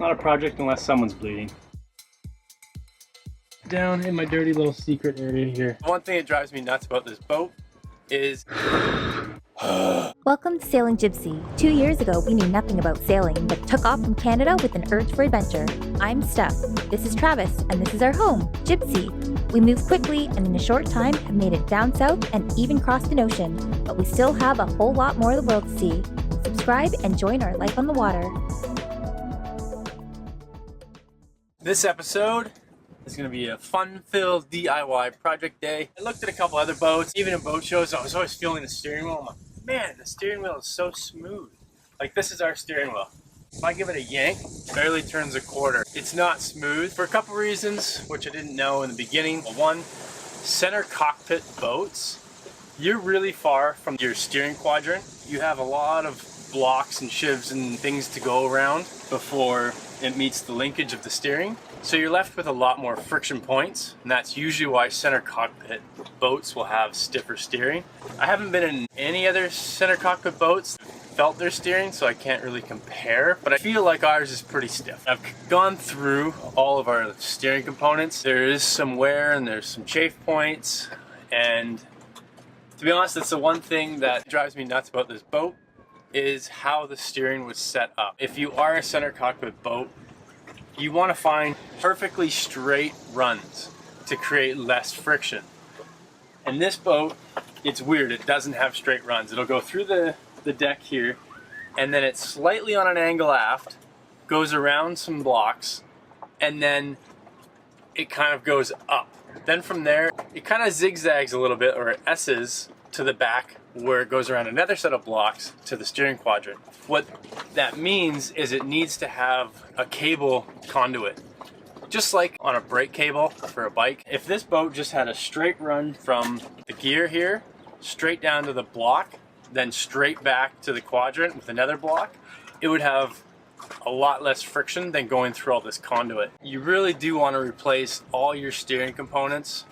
not a project unless someone's bleeding. Down in my dirty little secret area here. One thing that drives me nuts about this boat is... Welcome to Sailing Jibsea. 2 years ago, we knew nothing about sailing, but took off from Canada with an urge for adventure. I'm Steph, this is Travis, and this is our home, Jibsea. We moved quickly and in a short time have made it down south and even crossed an ocean, but we still have a whole lot more of the world to see. Subscribe and join our life on the water. This episode is going to be a fun-filled DIY project day. I looked at a couple other boats, even in boat shows. I was always feeling the steering wheel. I'm like, man, the steering wheel is so smooth. Like, this is our steering wheel. If I give it a yank, it barely turns a quarter. It's not smooth for a couple reasons, which I didn't know in the beginning. One, center cockpit boats, you're really far from your steering quadrant. You have a lot of blocks and shivs and things to go around before it meets the linkage of the steering. So you're left with a lot more friction points, and that's usually why center cockpit boats will have stiffer steering. I haven't been in any other center cockpit boats that felt their steering, so I can't really compare, but I feel like ours is pretty stiff. I've gone through all of our steering components. There is some wear and there's some chafe points, and to be honest, that's the one thing that drives me nuts about this boat is how the steering was set up. If you are a center cockpit boat, you want to find perfectly straight runs to create less friction. And this boat, it's weird, it doesn't have straight runs. It'll go through the deck here, and then it's slightly on an angle aft, goes around some blocks, and then it kind of goes up. Then from there, it kind of zigzags a little bit, or it S's to the back, where it goes around another set of blocks to the steering quadrant. What that means is it needs to have a cable conduit, just like on a brake cable for a bike. If this boat just had a straight run from the gear here, straight down to the block, then straight back to the quadrant with another block, it would have a lot less friction than going through all this conduit. You really do want to replace all your steering components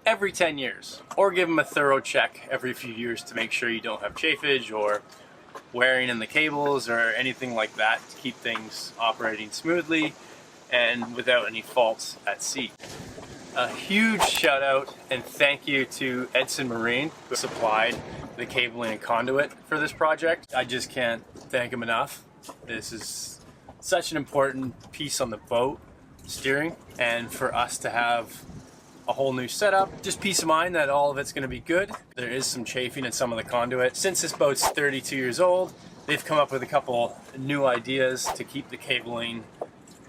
every 10 years, or give them a thorough check every few years to make sure you don't have chafage or wearing in the cables or anything like that, to keep things operating smoothly and without any faults at sea. A huge shout out and thank you to Edson Marine, who supplied the cabling and conduit for this project. I just can't thank him enough. This is such an important piece on the boat steering, and for us to have a whole new setup, just peace of mind that all of it's going to be good. There is some chafing in some of the conduit. Since this boat's 32 years old, they've come up with a couple new ideas to keep the cabling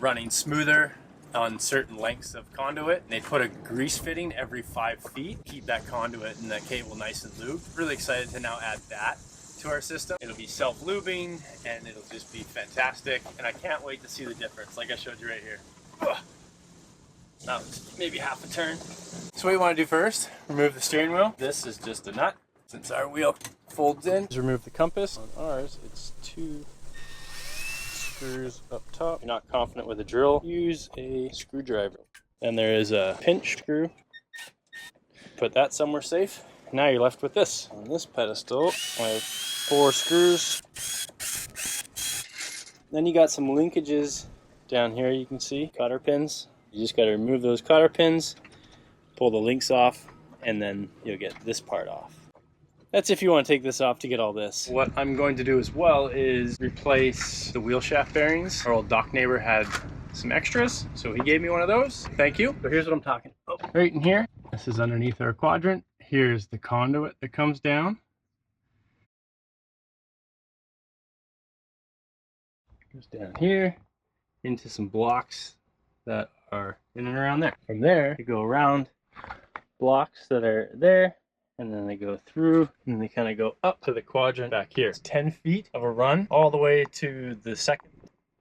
running smoother on certain lengths of conduit. They put a grease fitting every 5 feet, keep that conduit and that cable nice and lubed. Really excited to now add that to our system. It'll be self-lubing and it'll just be fantastic, and I can't wait to see the difference like I showed you right here. Ugh. Now, maybe half a turn. So what you want to do first, remove the steering wheel. This is just a nut, since our wheel folds in. Just remove the compass. On ours, it's 2 screws up top. If you're not confident with a drill, use a screwdriver. Then there is a pinch screw. Put that somewhere safe. Now you're left with this. On this pedestal, I have 4 screws. Then you got some linkages down here, you can see, cotter pins. You just got to remove those cotter pins, pull the links off, and then you'll get this part off. That's if you want to take this off to get all this. What I'm going to do as well is replace the wheel shaft bearings. Our old dock neighbor had some extras, so he gave me one of those. Thank you. So here's what I'm talking about. Right in here, this is underneath our quadrant. Here's the conduit that comes down. Goes down here into some blocks that are in and around there. From there, they go around blocks that are there, and then they go through, and they kind of go up to the quadrant back here. It's 10 feet of a run all the way to the second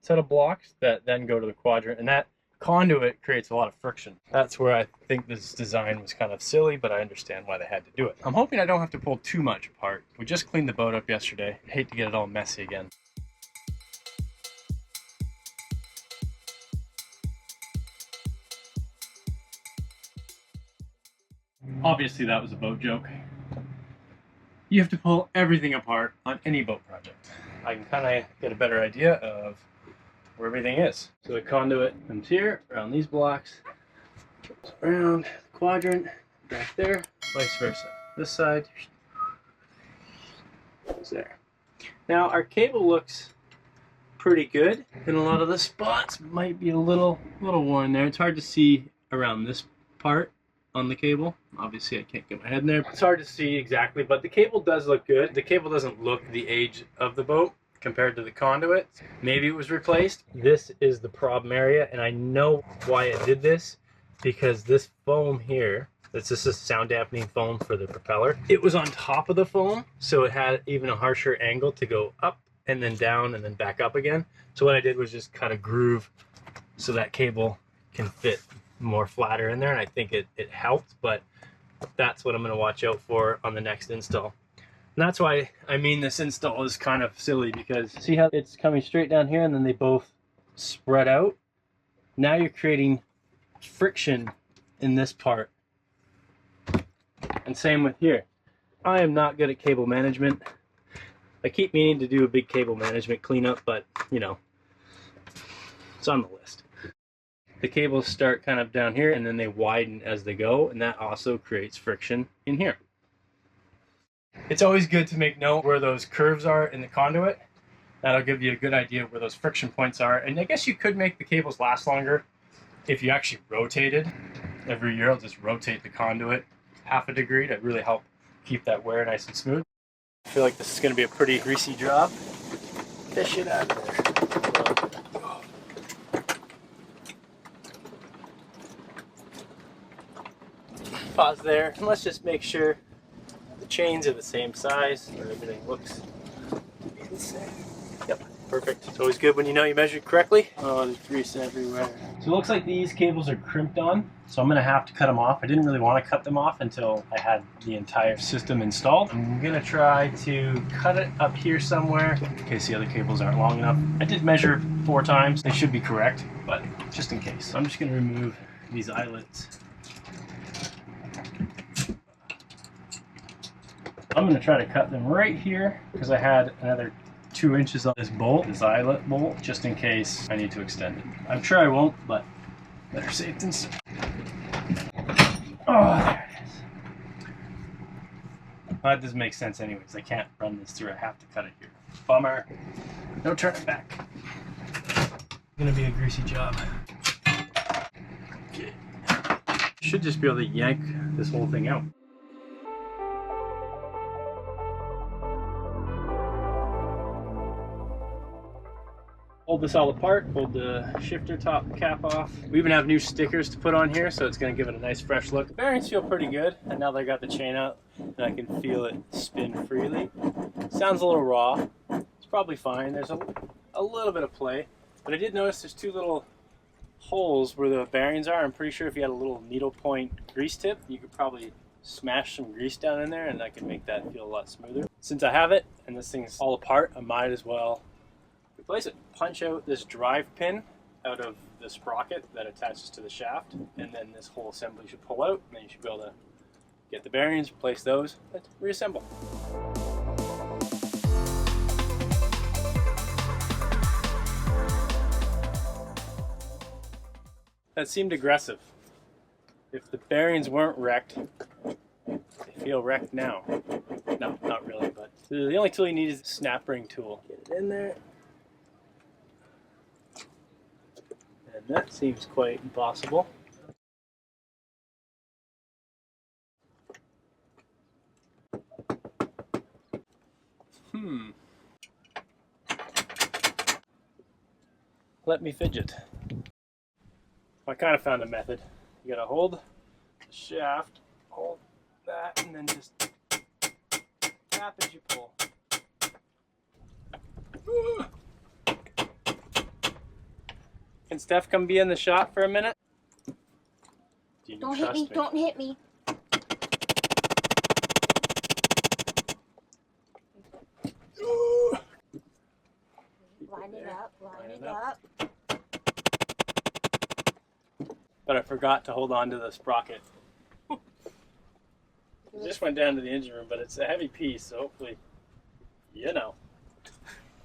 set of blocks that then go to the quadrant, and that conduit creates a lot of friction. That's where I think this design was kind of silly, but I understand why they had to do it. I'm hoping I don't have to pull too much apart. We just cleaned the boat up yesterday. I hate to get it all messy again. Obviously that was a boat joke. You have to pull everything apart on any boat project. I can kind of get a better idea of where everything is. So the conduit comes here, around these blocks, goes around the quadrant, back there, vice versa. This side goes there. Now our cable looks pretty good, and a lot of the spots might be a little worn there. It's hard to see around this part on the cable. Obviously I can't get my head in there. It's hard to see exactly, but the cable does look good. The cable doesn't look the age of the boat compared to the conduit. Maybe it was replaced. This is the problem area, and I know why it did this, because this foam here, this is a sound dampening foam for the propeller. It was on top of the foam, so it had even a harsher angle to go up and then down and then back up again. So what I did was just cut a groove so that cable can fit more flatter in there, and I think it helped, but that's what I'm going to watch out for on the next install. And that's why I mean this install is kind of silly, because see how it's coming straight down here and then they both spread out? Now you're creating friction in this part. And same with here. I am not good at cable management. I keep meaning to do a big cable management cleanup, but you know, it's on the list. The cables start kind of down here and then they widen as they go, and that also creates friction in here. It's always good to make note where those curves are in the conduit. That'll give you a good idea of where those friction points are. And I guess you could make the cables last longer if you actually rotated. Every year I'll just rotate the conduit half a degree to really help keep that wear nice and smooth. I feel like this is going to be a pretty greasy job. Fish it out of there. Pause there, and let's just make sure the chains are the same size, or everything looks the same. Yep, perfect. It's always good when you know you measured correctly. Oh, there's grease everywhere. So it looks like these cables are crimped on, so I'm going to have to cut them off. I didn't really want to cut them off until I had the entire system installed. I'm going to try to cut it up here somewhere in case the other cables aren't long enough. I did measure 4 times. They should be correct, but just in case. So I'm just going to remove these eyelets. I'm going to try to cut them right here because I had another 2 inches on this bolt, this eyelet bolt, just in case I need to extend it. I'm sure I won't, but better safe than sorry. Oh, there it is. Well, that doesn't make sense anyways. I can't run this through. I have to cut it here. Bummer. No turning back. Gonna be a greasy job. Okay. Should just be able to yank this whole thing out. Hold this all apart, hold the shifter top cap off. We even have new stickers to put on here, so it's going to give it a nice fresh look. The bearings feel pretty good, and now that I got the chain out, and I can feel it spin freely. Sounds a little raw. It's probably fine. There's a little bit of play, but I did notice there's 2 little holes where the bearings are. I'm pretty sure if you had a little needle point grease tip, you could probably smash some grease down in there, and that could make that feel a lot smoother. Since I have it, and this thing's all apart, I might as well replace it. Punch out this drive pin out of the sprocket that attaches to the shaft, and then this whole assembly should pull out, and then you should be able to get the bearings, replace those, and reassemble. That seemed aggressive. If the bearings weren't wrecked, they feel wrecked now. No, not really, but the only tool you need is a snap ring tool. Get it in there. And that seems quite impossible. Let me fidget. I kind of found a method. You gotta hold the shaft, hold that, and then just tap as you pull. Can Steph come be in the shot for a minute? Don't hit me, don't hit me. Line it up, line it up. But I forgot to hold on to the sprocket. It just went down to the engine room, but it's a heavy piece, so hopefully, you know.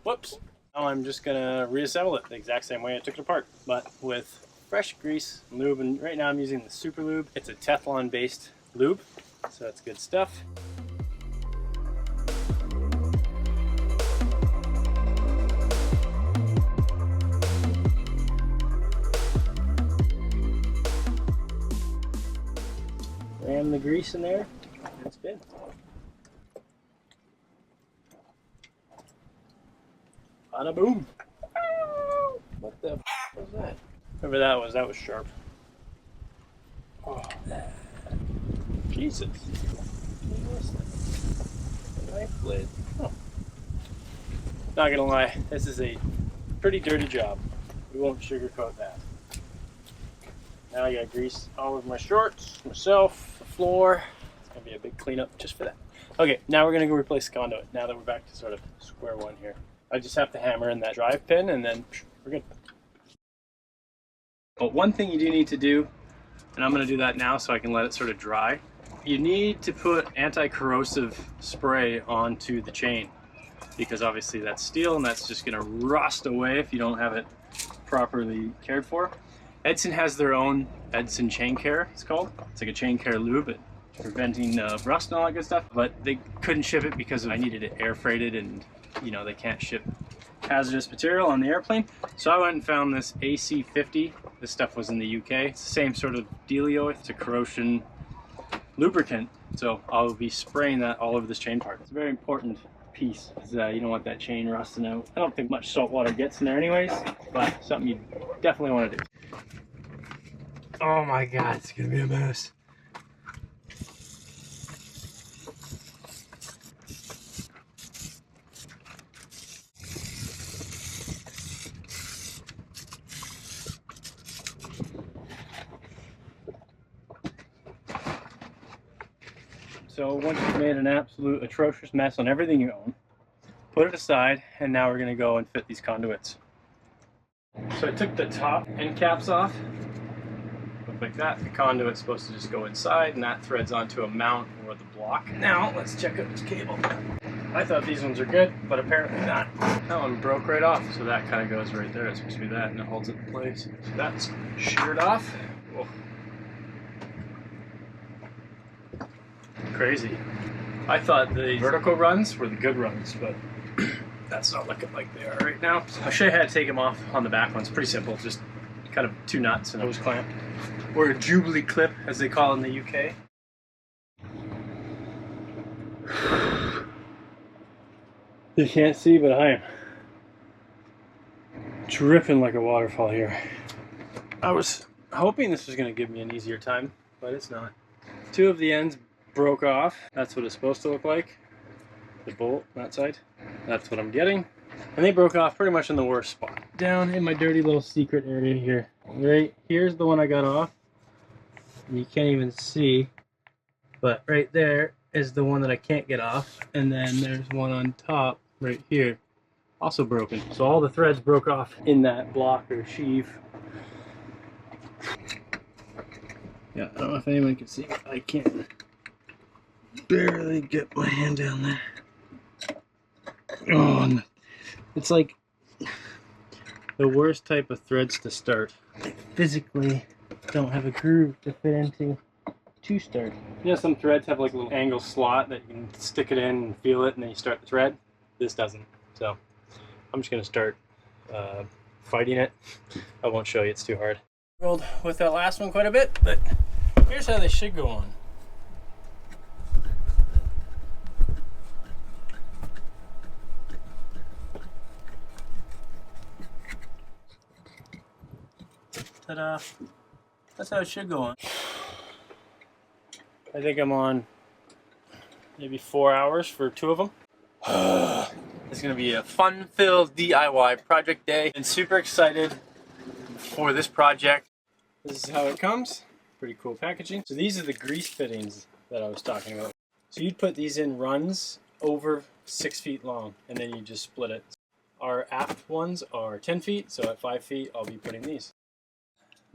Whoops. Now I'm just gonna reassemble it the exact same way I took it apart, but with fresh grease and lube. And right now I'm using the Super Lube. It's a Teflon based lube, so that's good stuff. Ram the grease in there, and spin. Bada boom! What the f was that? Whatever that was sharp. Oh, Jesus. What was that? A knife blade. Oh. Not gonna lie, this is a pretty dirty job. We won't sugarcoat that. Now I got grease all over my shorts, myself, the floor. It's gonna be a big cleanup just for that. Okay, now we're gonna go replace the conduit. Now that we're back to sort of square one here. I just have to hammer in that drive pin and then we're good. But one thing you do need to do, and I'm gonna do that now so I can let it sort of dry. You need to put anti-corrosive spray onto the chain because obviously that's steel and that's just gonna rust away if you don't have it properly cared for. Edson has their own Edson chain care, it's called. It's like a chain care lube, but preventing rust and all that good stuff. But they couldn't ship it because I needed it air freighted, and you know they can't ship hazardous material on the airplane. So I went and found this AC50. This stuff was in the UK. It's the same sort of dealio. It's a corrosion lubricant. So I'll be spraying that all over this chain part. It's a very important piece because you don't want that chain rusting out. I don't think much salt water gets in there anyways, but something you definitely want to do. Oh my God, it's gonna be a mess. So once you've made an absolute atrocious mess on everything you own, put it aside, and now we're gonna go and fit these conduits. So I took the top end caps off. Look like that. The conduit's supposed to just go inside, and that threads onto a mount or the block. Now let's check out this cable. I thought these ones are good, but apparently not. That one broke right off, so that kind of goes right there. It's supposed to be that, and it holds it in place. So that's sheared off. Whoa. Crazy. I thought the vertical runs were the good runs, but that's not looking like they are right now. I'll show you how to take them off on the back ones. Pretty simple, just kind of two nuts and a hose clamp, or a Jubilee clip as they call it in the UK. You can't see, but I am dripping like a waterfall here. I was hoping this was going to give me an easier time, but it's not. Two of the ends broke off. That's what it's supposed to look like. The bolt on that side. That's what I'm getting. And they broke off pretty much in the worst spot. Down in my dirty little secret area here. Right here's the one I got off. You can't even see, but right there is the one that I can't get off. And then there's one on top right here, also broken. So all the threads broke off in that block or sheave. Yeah, I don't know if anyone can see, but I can't barely get my hand down there. Oh, it's like the worst type of threads to start. I physically don't have a groove to fit into to start. You know, some threads have like a little angle slot that you can stick it in and feel it, and then you start the thread. This doesn't. So I'm just gonna start fighting it. I won't show you, it's too hard. Rolled with that last one quite a bit, but here's how they should go on. Ta-da! That's how it should go on. I think I'm on maybe 4 hours for two of them. It's gonna be a fun-filled DIY project day, and super excited for this project. This is how it comes. Pretty cool packaging. So these are the grease fittings that I was talking about. So you'd put these in runs over 6 feet long, and then you just split it. Our aft ones are 10 feet, so at 5 feet I'll be putting these.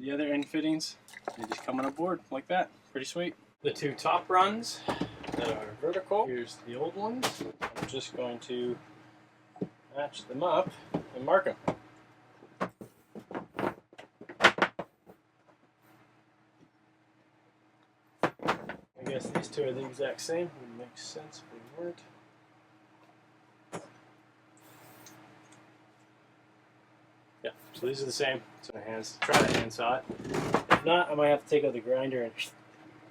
The other end fittings, they just come on a board like that. Pretty sweet. The two top runs that are vertical, here's the old ones. I'm just going to match them up and mark them. I guess these two are the exact same. It would make sense if they weren't. Yeah, so these are the same. So my hands, try to handsaw it. If not, I might have to take out the grinder. And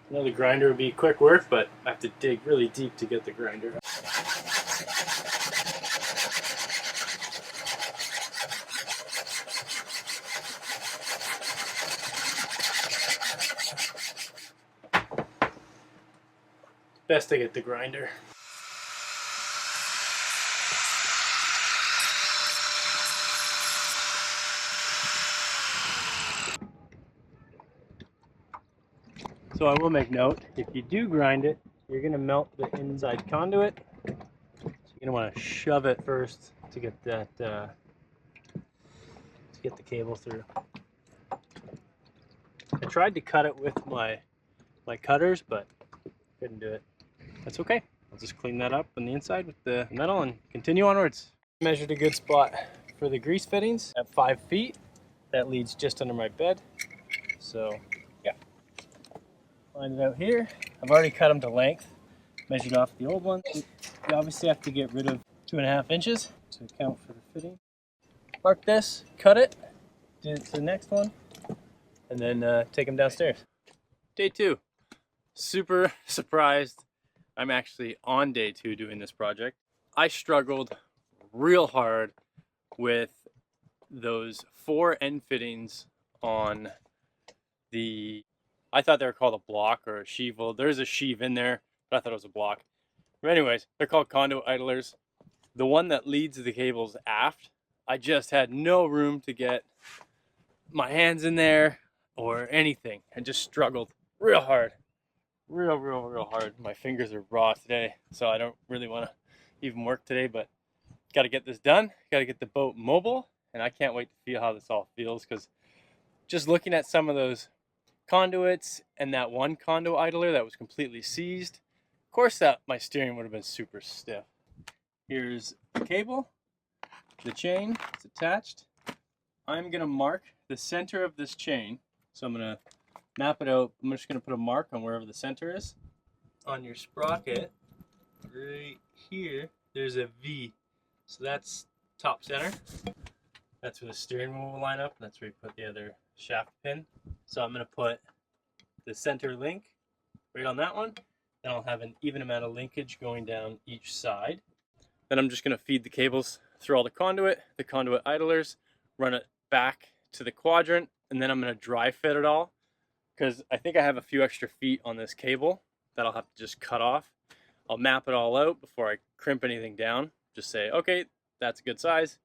another grinder would be quick work, but I have to dig really deep to get the grinder. Best to get the grinder. So I will make note, if you do grind it, you're going to melt the inside conduit. So you're going to want to shove it first to get that, to get the cable through. I tried to cut it with my cutters, but couldn't do it. That's okay. I'll just clean that up on the inside with the metal and continue onwards. Measured a good spot for the grease fittings at 5 feet. That leads just under my bed. So yeah, line it out here. I've already cut them to length, measured off the old one. You obviously have to get rid of 2.5 inches to account for the fitting. Mark this, cut it, do it to the next one, and then take them downstairs. Day 2. Super surprised I'm actually on day 2 doing this project. I struggled real hard with those 4 end fittings on the, I thought they were called a block or a sheave. Well, there's a sheave in there, but I thought it was a block. But anyways, they're called conduit idlers. The one that leads the cables aft, I just had no room to get my hands in there or anything. I just struggled real hard. Real hard. My fingers are raw today, so I don't really want to even work today, but got to get this done. Got to get the boat mobile, and I can't wait to feel how this all feels, because just looking at some of those conduits and that one conduit idler that was completely seized, of course that my steering would have been super stiff. Here's the cable, the chain, it's attached. I'm going to mark the center of this chain, so I'm going to map it out. I'm just going to put a mark on wherever the center is. On your sprocket, right here, there's a V. So that's top center. That's where the steering wheel will line up. That's where you put the other shaft pin. So I'm going to put the center link right on that one. Then I'll have an even amount of linkage going down each side. Then I'm just going to feed the cables through all the conduit idlers, run it back to the quadrant, and then I'm going to dry fit it all, because I think I have a few extra feet on this cable that I'll have to just cut off. I'll map it all out before I crimp anything down. Just say, okay, that's a good size,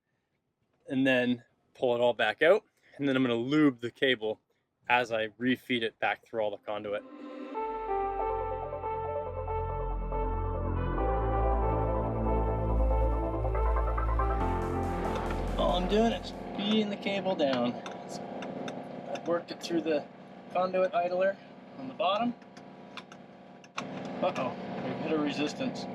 and then pull it all back out. And then I'm going to lube the cable as I refeed it back through all the conduit. All I'm doing is feeding the cable down. I've worked it through the conduit idler on the bottom. Uh-oh, we've hit a resistance.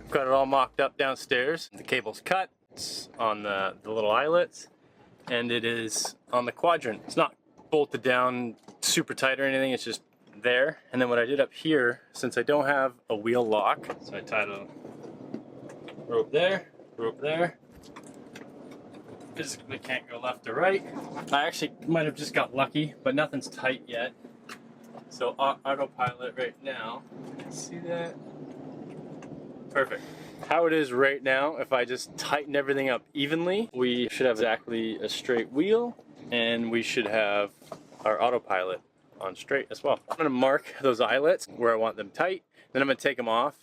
Got it all mocked up downstairs. The cable's cut, it's on the little eyelets, and it is on the quadrant. It's not bolted down super tight or anything, it's just there. And then what I did up here, since I don't have a wheel lock, so I tied a rope there, physically can't go left or right. I actually might have just got lucky, but nothing's tight yet. So autopilot right now, see that? Perfect. How it is right now, if I just tighten everything up evenly, we should have exactly a straight wheel, and we should have our autopilot on straight as well. I'm going to mark those eyelets where I want them tight, then I'm going to take them off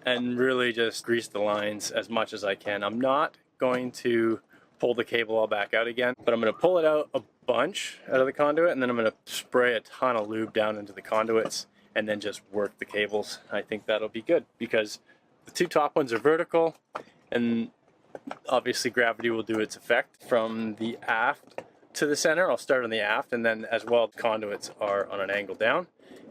and really just grease the lines as much as I can. I'm not going to pull the cable all back out again. But I'm going to pull it out a bunch out of the conduit, and then I'm going to spray a ton of lube down into the conduits and then just work the cables. I think that'll be good because the two top ones are vertical, and obviously gravity will do its effect from the aft to the center. I'll start on the aft, and then as well the conduits are on an angle down,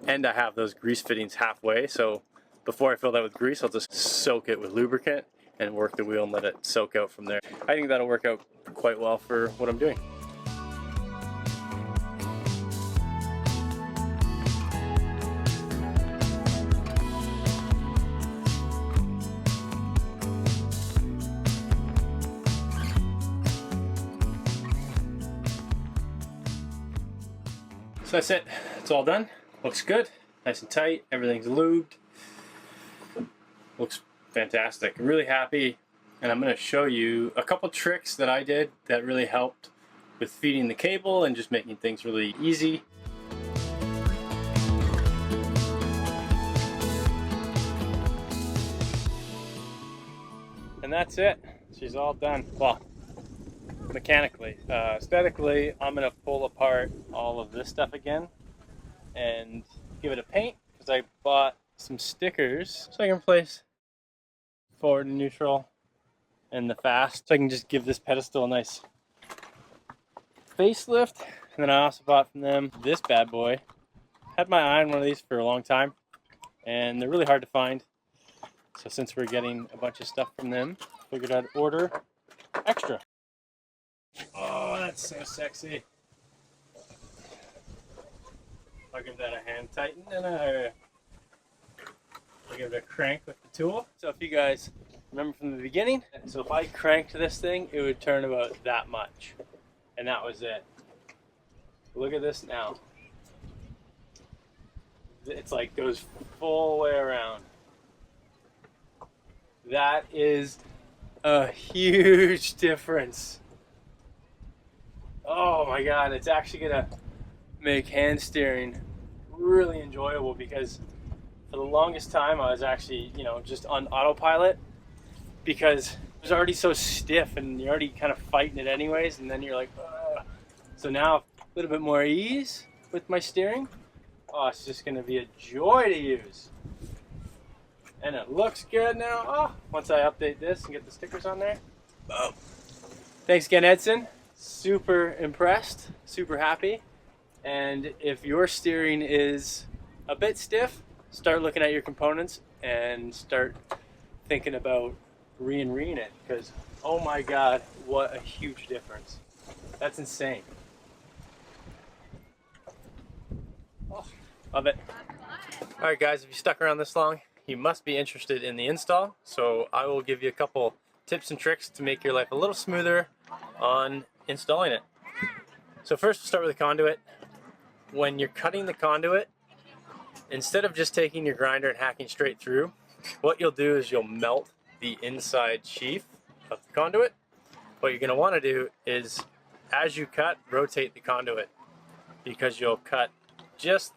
and I have those grease fittings halfway, so before I fill that with grease I'll just soak it with lubricant and work the wheel and let it soak out from there. I think that'll work out quite well for what I'm doing. So that's it. It's all done. Looks good. Nice and tight. Everything's lubed. Looks fantastic. I'm really happy, and I'm going to show you a couple tricks that I did that really helped with feeding the cable and just making things really easy. And that's it. She's all done. Well, mechanically. Aesthetically, I'm going to pull apart all of this stuff again and give it a paint because I bought some stickers so I can place forward and neutral and the fast, so I can just give this pedestal a nice facelift. And then I also bought from them this bad boy. Had my eye on one of these for a long time, and they're really hard to find, so since we're getting a bunch of stuff from them, figured I'd order extra. Oh, that's so sexy. I'll give that a hand tighten and I'll give it a crank with the tool. So if you guys remember from the beginning, so if I cranked this thing, it would turn about that much. And that was it. Look at this now. It's like goes full way around. That is a huge difference. Oh my god, it's actually gonna make hand steering really enjoyable because for the longest time I was actually, just on autopilot because it was already so stiff and you're already kind of fighting it anyways, and then you're like, ugh. So now a little bit more ease with my steering. Oh, it's just gonna be a joy to use. And it looks good now. Oh, once I update this and get the stickers on there. Boom. Thanks again, Edson. Super impressed, super happy. And if your steering is a bit stiff, start looking at your components and start thinking about re-and-reing it, because oh my god, what a huge difference. That's insane. Oh, love it. Alright guys, if you stuck around this long, you must be interested in the install, so I will give you a couple tips and tricks to make your life a little smoother on installing it. So first we'll start with the conduit. When you're cutting the conduit, instead of just taking your grinder and hacking straight through, what you'll do is you'll melt the inside sheath of the conduit. What you're going to want to do is, as you cut, rotate the conduit, because you'll cut just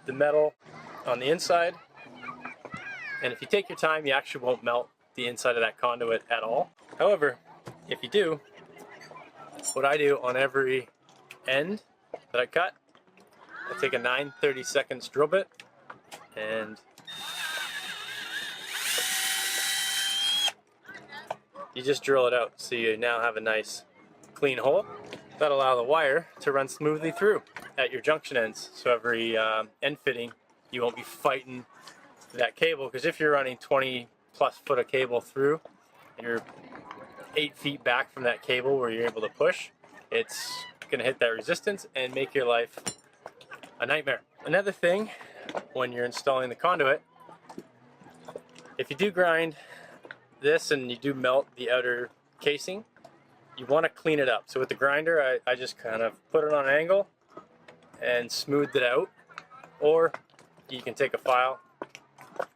the metal on the inside, and if you take your time, you actually won't melt the inside of that conduit at all. However, if you do, what I do on every end that I cut, I take a 9/32 drill bit and you just drill it out, so you now have a nice clean hole. That'll allow the wire to run smoothly through at your junction ends, so every end fitting you won't be fighting that cable, because if you're running 20+ foot of cable through and you're 8 feet back from that cable where you're able to push, it's going to hit that resistance and make your life a nightmare. Another thing, when you're installing the conduit, if you do grind this and you do melt the outer casing, you want to clean it up. So with the grinder, I just kind of put it on an angle and smoothed it out, or you can take a file,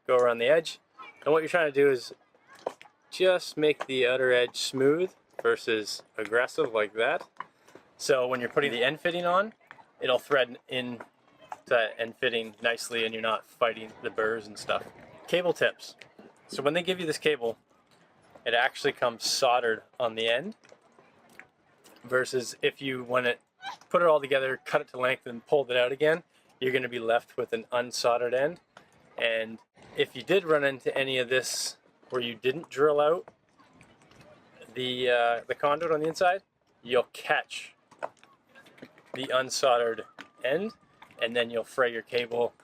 go around the edge, and what you're trying to do is just make the outer edge smooth versus aggressive like that. So when you're putting the end fitting on, it'll thread in that end fitting nicely and you're not fighting the burrs and stuff. Cable tips. So when they give you this cable, it actually comes soldered on the end. versus if you want to put it all together, cut it to length, and pulled it out again, you're going to be left with an unsoldered end. And if you did run into any of this where you didn't drill out the conduit on the inside, you'll catch the unsoldered end, and then you'll fray your cable,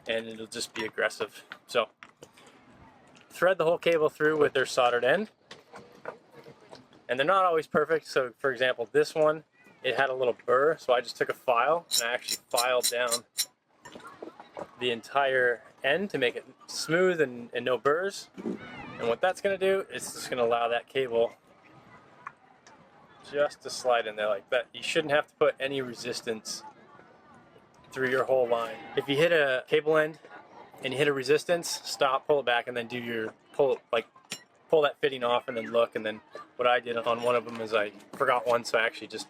and it'll just be aggressive. So thread the whole cable through with their soldered end, and they're not always perfect. So for example, this one, it had a little burr, so I just took a file and I actually filed down the entire end to make it smooth and no burrs. And what that's going to do is it's just going to allow that cable just to slide in there like that. You shouldn't have to put any resistance through your whole line. If you hit a cable end and you hit a resistance, stop, pull it back, and then do your pull that fitting off and then look. And then what I did on one of them is I forgot one, so I actually just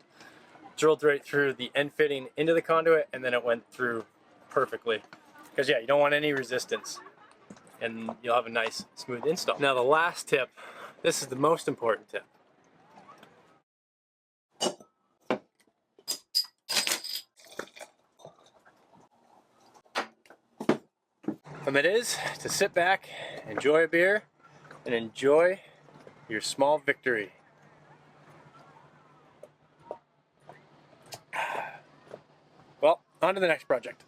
drilled right through the end fitting into the conduit, and then it went through perfectly. Because yeah, you don't want any resistance, and you'll have a nice smooth install. Now the last tip, this is the most important tip. And that is to sit back, enjoy a beer, and enjoy your small victory. Well, on to the next project.